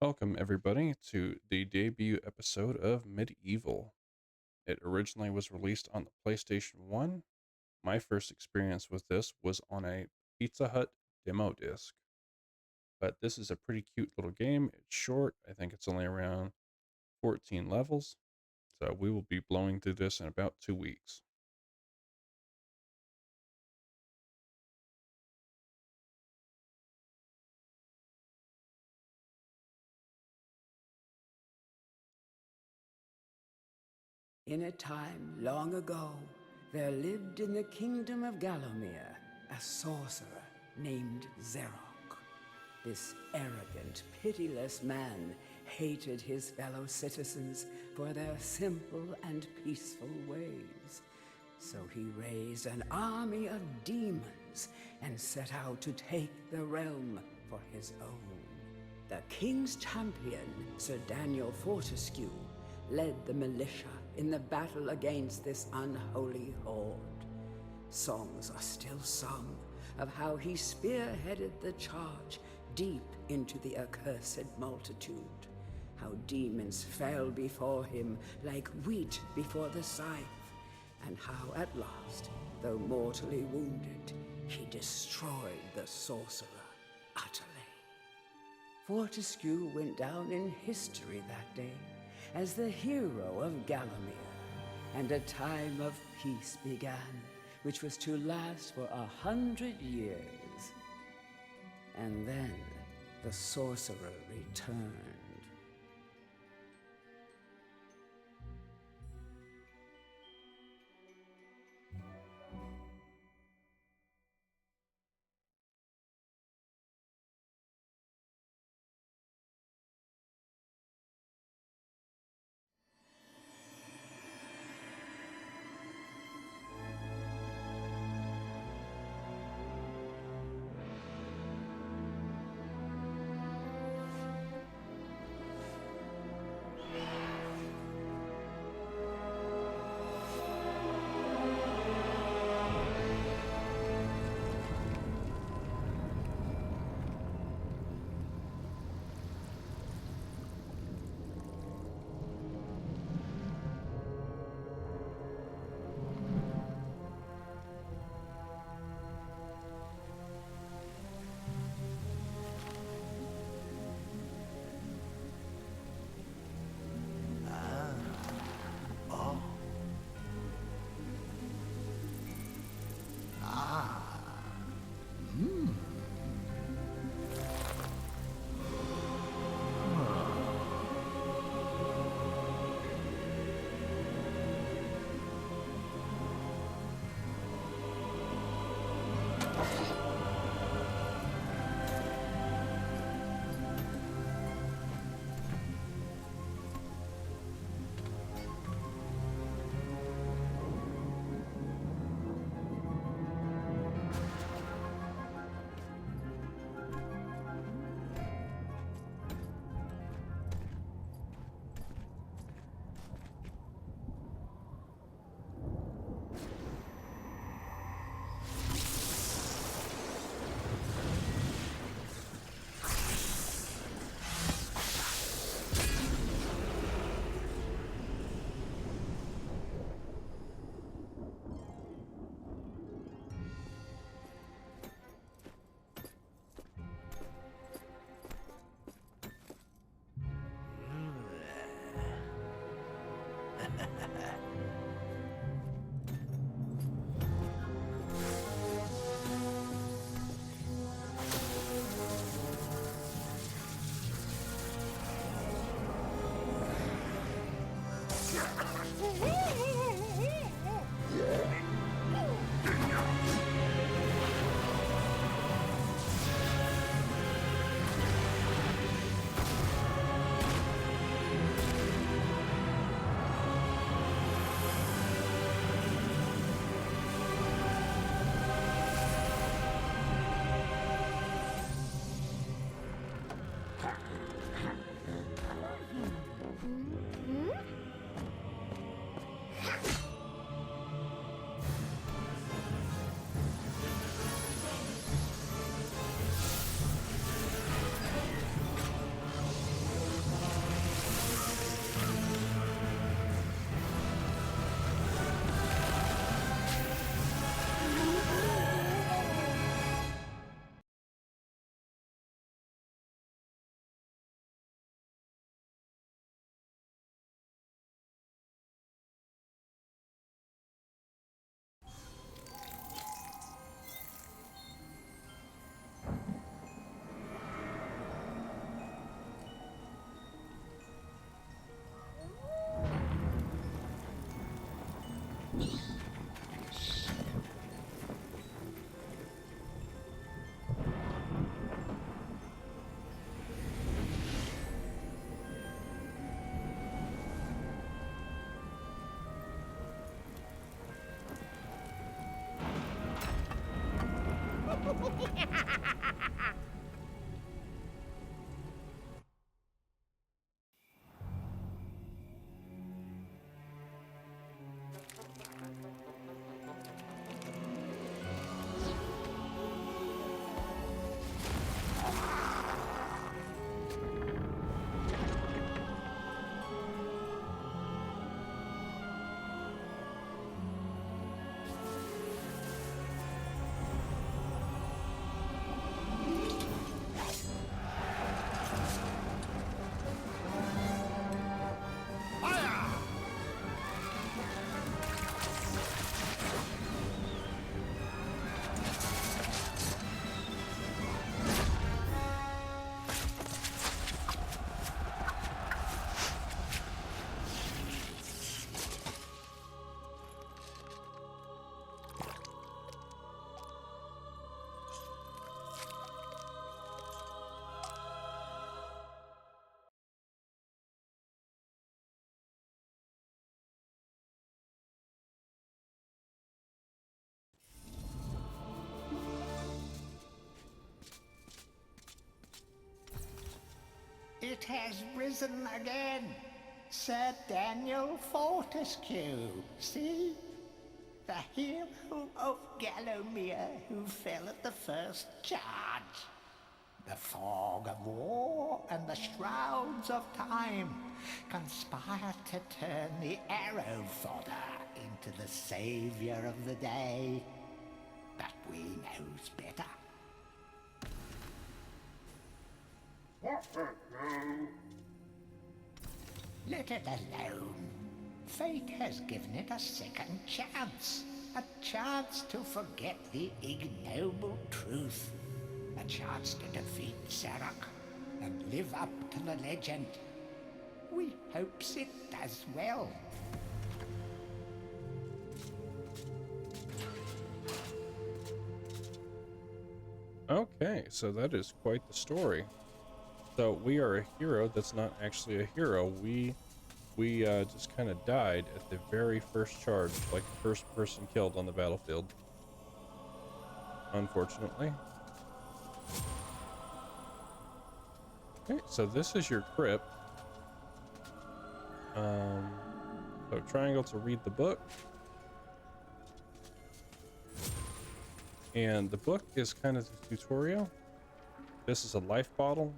Welcome, everybody, to the debut episode of Medieval. It originally was released on the PlayStation 1. My first experience with this was on a Pizza Hut demo disc. But this is a pretty cute little game. It's short, I think it's only around 14 levels. So we will be blowing through this in about 2 weeks. In a time long ago, there lived in the kingdom of Gallowmere a sorcerer named Zarok. This arrogant, pitiless man hated his fellow citizens for their simple and peaceful ways. So he raised an army of demons and set out to take the realm for his own. The king's champion, Sir Daniel Fortesque, led the militia in the battle against this unholy horde. Songs are still sung of how he spearheaded the charge deep into the accursed multitude, how demons fell before him like wheat before the scythe, and how at last, though mortally wounded, he destroyed the sorcerer utterly. Fortesque went down in history that day as the hero of Gallowmere, and a time of peace began, which was to last for 100 years. And then the sorcerer returned. It has risen again. Sir Daniel Fortesque, see? The hero of Gallowmere who fell at the first charge. The fog of war and the shrouds of time conspire to turn the arrow fodder into the savior of the day. But we knows better. Let it alone. Fate has given it a second chance. A chance to forget the ignoble truth. A chance to defeat Zarok and live up to the legend. We hopes it does well. Okay, so that is quite the story. So we are a hero that's not actually a hero. We just kind of died at the very first charge, like the first person killed on the battlefield. Unfortunately. Okay, so this is your crypt. So triangle to read the book. And the book is kind of the tutorial. This is a life bottle.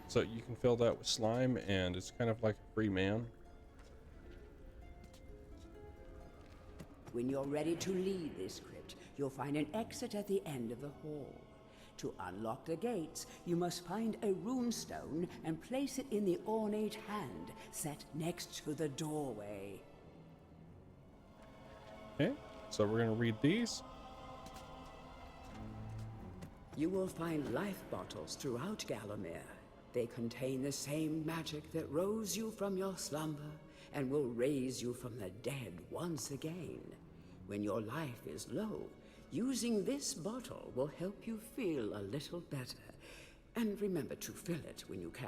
So you can fill that with slime, and it's kind of like a free man. When you're ready to leave this crypt, you'll find an exit at the end of the hall. To unlock the gates, you must find a runestone and place it in the ornate hand set next to the doorway. Okay, so we're going to read these. You will find life bottles throughout Gallowmere. They contain the same magic that rose you from your slumber and will raise you from the dead once again. When your life is low, using this bottle will help you feel a little better. And remember to fill it when you can.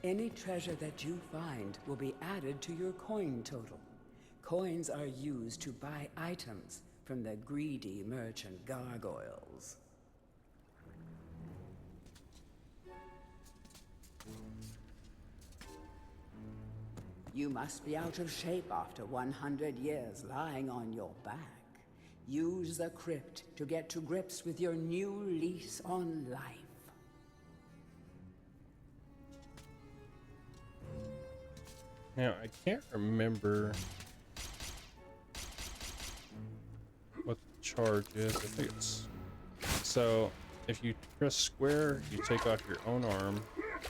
Any treasure that you find will be added to your coin total. Coins are used to buy items from the greedy merchant gargoyles. You must be out of shape after 100 years lying on your back. Use the crypt to get to grips with your new lease on life. Now, I can't remember what the charge is. I think it's... So, if you press square, you take off your own arm.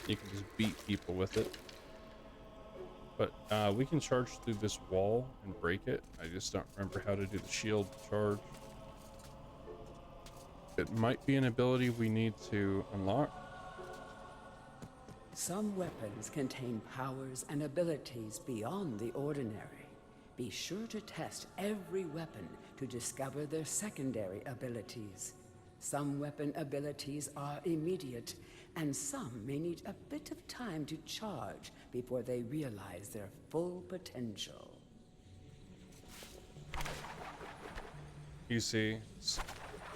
You can just beat people with it. But we can charge through this wall and break it. I just don't remember how to do the shield charge. It might be an ability we need to unlock. Some weapons contain powers and abilities beyond the ordinary. Be sure to test every weapon to discover their secondary abilities. Some weapon abilities are immediate, and some may need a bit of time to charge before they realize their full potential. You see,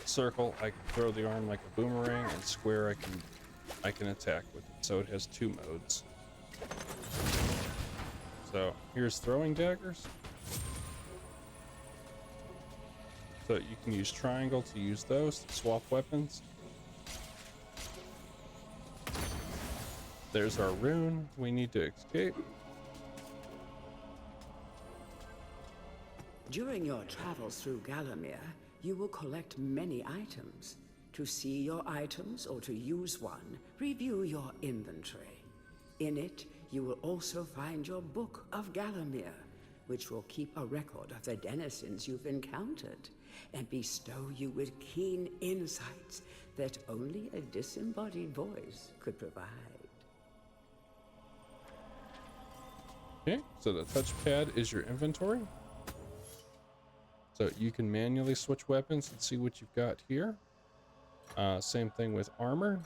circle, I can throw the arm like a boomerang, and square, I can attack with it. So it has 2 modes. So here's throwing daggers. So you can use triangle to use those to swap weapons. There's our rune we need to escape. During your travels through Gallowmere, you will collect many items. To see your items or to use one, review your inventory. In it, you will also find your Book of Gallowmere, which will keep a record of the denizens you've encountered and bestow you with keen insights that only a disembodied voice could provide. Okay, so the touchpad is your inventory. So you can manually switch weapons and see what you've got here. Same thing with armor.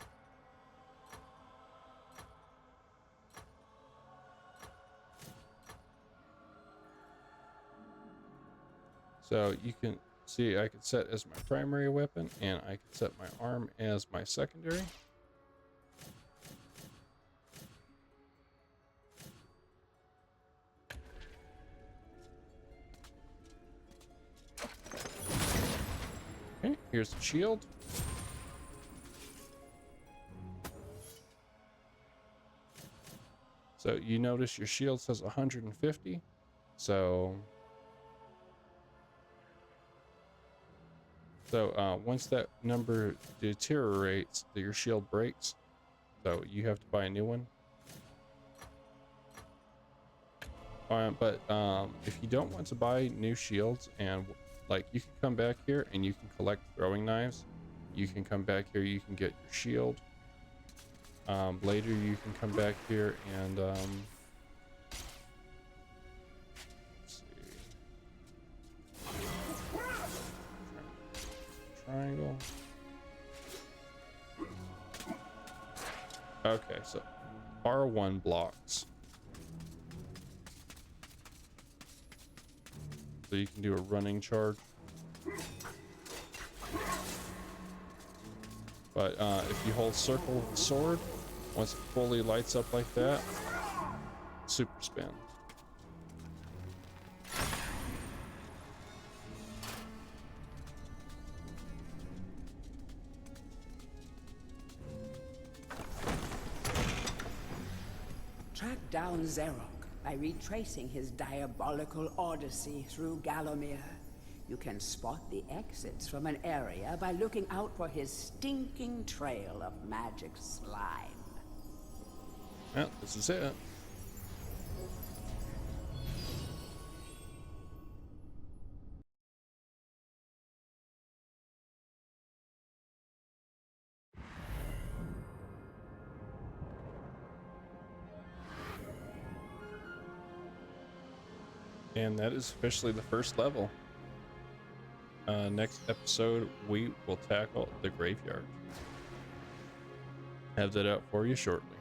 So you can see I can set as my primary weapon, and I can set my arm as my secondary. Okay, here's the shield. So you notice your shield says 150. So once that number deteriorates, your shield breaks. So you have to buy a new one. But if you don't want to buy new shields, and like, you can come back here and you can collect throwing knives. You can come back here, you can get your shield. Later you can come back here and let's see. Triangle. Okay, so R1 blocks. So you can do a running charge. But if you hold circle with the sword, once it fully lights up like that, super spin. Track down Zarok by retracing his diabolical odyssey through Gallowmere. You can spot the exits from an area by looking out for his stinking trail of magic slime. Yeah, this is it. And that is officially the first level. Next episode, we will tackle the graveyard. Have that out for you shortly.